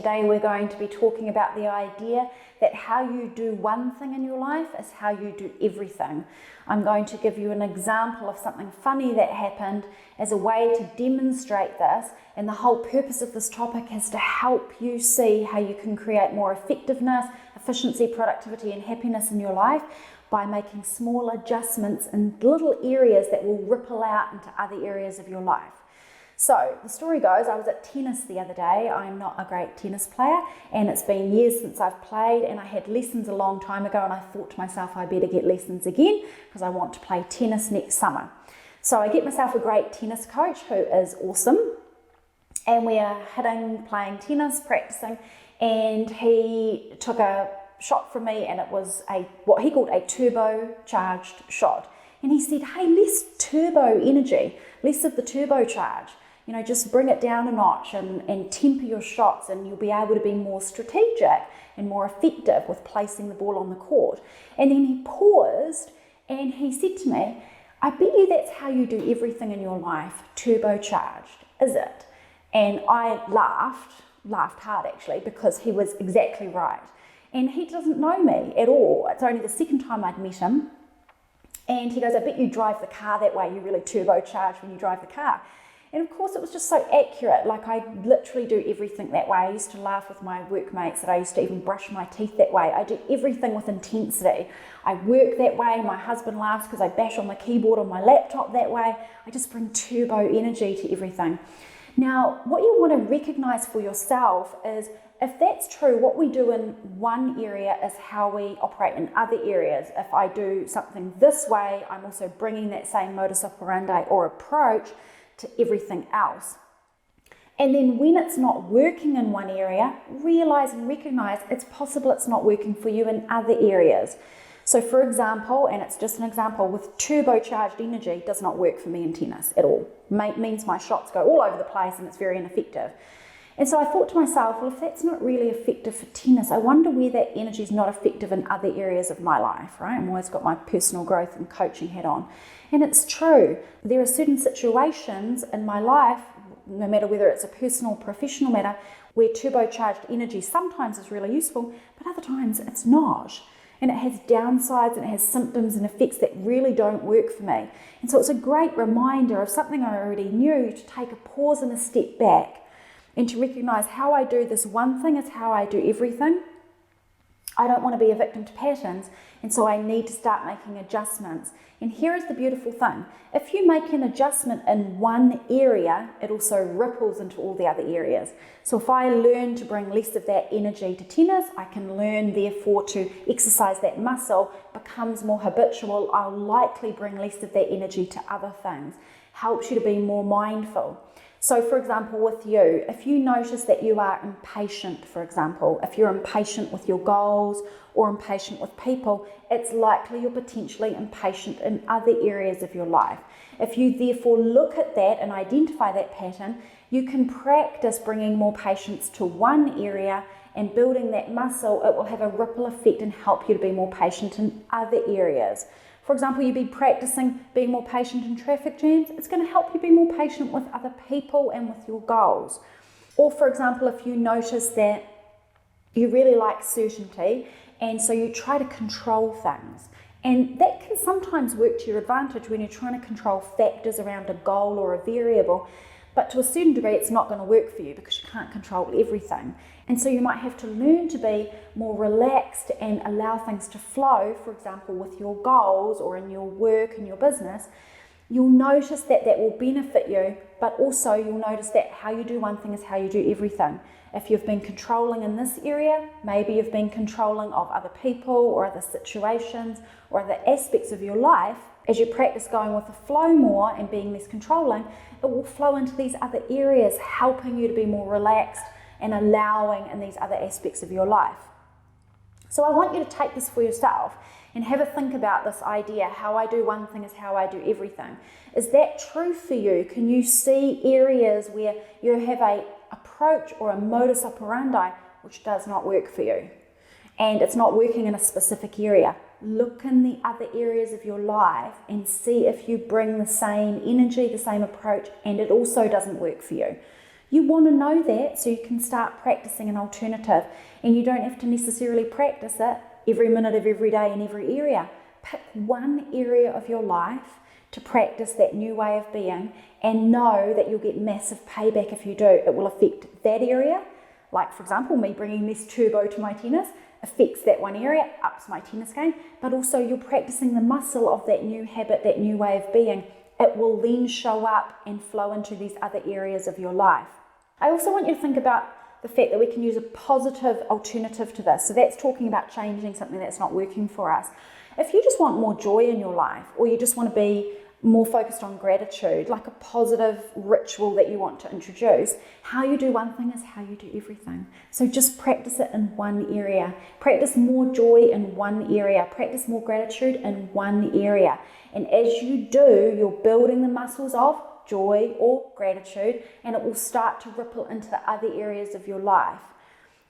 today we're going to be talking about the idea that how you do one thing in your life is how you do everything. I'm going to give you an example of something funny that happened as a way to demonstrate this, and the whole purpose of this topic is to help you see how you can create more effectiveness, efficiency, productivity and happiness in your life by making small adjustments in little areas that will ripple out into other areas of your life. So the story goes, I was at tennis the other day. I'm not a great tennis player and it's been years since I've played, and I had lessons a long time ago and I thought to myself I better get lessons again because I want to play tennis next summer. So I get myself a great tennis coach who is awesome, and we are playing tennis, practicing, and he took a shot from me and it was what he called a turbocharged shot. And he said, hey, less turbo energy, less of the turbocharge. You know, just bring it down a notch and temper your shots, and you'll be able to be more strategic and more effective with placing the ball on the court. And then he paused and he said to me, I bet you that's how you do everything in your life, turbocharged, is it? And I laughed hard actually, because he was exactly right. And he doesn't know me at all. It's only the second time I'd met him. And he goes, I bet you drive the car that way, you really turbocharge when you drive the car. And of course it was just so accurate, like I literally do everything that way. I used to laugh with my workmates that I used to even brush my teeth that way. I do everything with intensity. I work that way, my husband laughs because I bash on the keyboard on my laptop that way. I just bring turbo energy to everything. Now, what you want to recognize for yourself is, if that's true, what we do in one area is how we operate in other areas. If I do something this way, I'm also bringing that same modus operandi or approach to everything else. And then when it's not working in one area, realize and recognize it's possible it's not working for you in other areas. So for example, and it's just an example, with turbocharged energy does not work for me in tennis at all. Means my shots go all over the place and it's very ineffective. And so I thought to myself, well, if that's not really effective for tennis, I wonder where that energy is not effective in other areas of my life, right? I've always got my personal growth and coaching hat on. And it's true. There are certain situations in my life, no matter whether it's a personal or professional matter, where turbocharged energy sometimes is really useful, but other times it's not. And it has downsides and it has symptoms and effects that really don't work for me. And so it's a great reminder of something I already knew, to take a pause and a step back and to recognize how I do this one thing is how I do everything. I don't want to be a victim to patterns, and so I need to start making adjustments. And here is the beautiful thing. If you make an adjustment in one area, it also ripples into all the other areas. So if I learn to bring less of that energy to tennis, I can learn therefore to exercise that muscle, becomes more habitual, I'll likely bring less of that energy to other things. Helps you to be more mindful. So for example, with you, if you notice that you are impatient, for example, if you're impatient with your goals or impatient with people, it's likely you're potentially impatient in other areas of your life. If you therefore look at that and identify that pattern, you can practice bringing more patience to one area and building that muscle. It will have a ripple effect and help you to be more patient in other areas. For example, you'd be practicing being more patient in traffic jams. It's going to help you be more patient with other people and with your goals. Or for example, if you notice that you really like certainty and so you try to control things. And that can sometimes work to your advantage when you're trying to control factors around a goal or a variable. But to a certain degree, it's not going to work for you because you can't control everything. And so you might have to learn to be more relaxed and allow things to flow, for example, with your goals or in your work and your business. You'll notice that that will benefit you, but also you'll notice that how you do one thing is how you do everything. If you've been controlling in this area, maybe you've been controlling of other people or other situations or other aspects of your life. As you practice going with the flow more and being less controlling, it will flow into these other areas, helping you to be more relaxed and allowing in these other aspects of your life. So I want you to take this for yourself and have a think about this idea, how I do one thing is how I do everything. Is that true for you? Can you see areas where you have a approach or a modus operandi which does not work for you? And it's not working in a specific area. Look in the other areas of your life and see if you bring the same energy, the same approach, and it also doesn't work for you. You want to know that so you can start practicing an alternative, and you don't have to necessarily practice it every minute of every day in every area. Pick one area of your life to practice that new way of being, and know that you'll get massive payback if you do. It will affect that area. Like, for example, me bringing this turbo to my tennis affects that one area, ups my tennis game, but also you're practicing the muscle of that new habit, that new way of being. It will then show up and flow into these other areas of your life. I also want you to think about the fact that we can use a positive alternative to this. So that's talking about changing something that's not working for us. If you just want more joy in your life, or you just want to be more focused on gratitude, like a positive ritual that you want to introduce, how you do one thing is how you do everything. So just practice it in one area. Practice more joy in one area. Practice more gratitude in one area. And as you do, you're building the muscles of joy or gratitude, and it will start to ripple into the other areas of your life,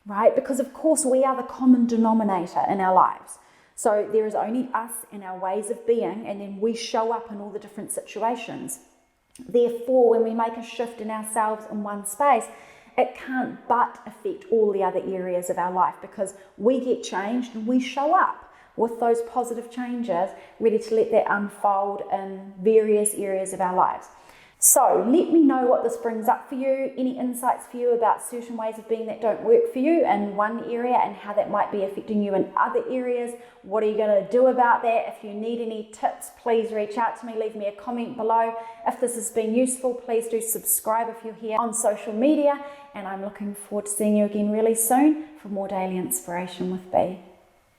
right? Because of course we are the common denominator in our lives. So there is only us and our ways of being, and then we show up in all the different situations. Therefore, when we make a shift in ourselves in one space, it can't but affect all the other areas of our life, because we get changed and we show up with those positive changes, ready to let that unfold in various areas of our lives. So let me know what this brings up for you, any insights for you about certain ways of being that don't work for you in one area and how that might be affecting you in other areas. What are you going to do about that? If you need any tips, please reach out to me, leave me a comment below. If this has been useful, please do subscribe if you're here on social media, and I'm looking forward to seeing you again really soon for more daily inspiration with Bea.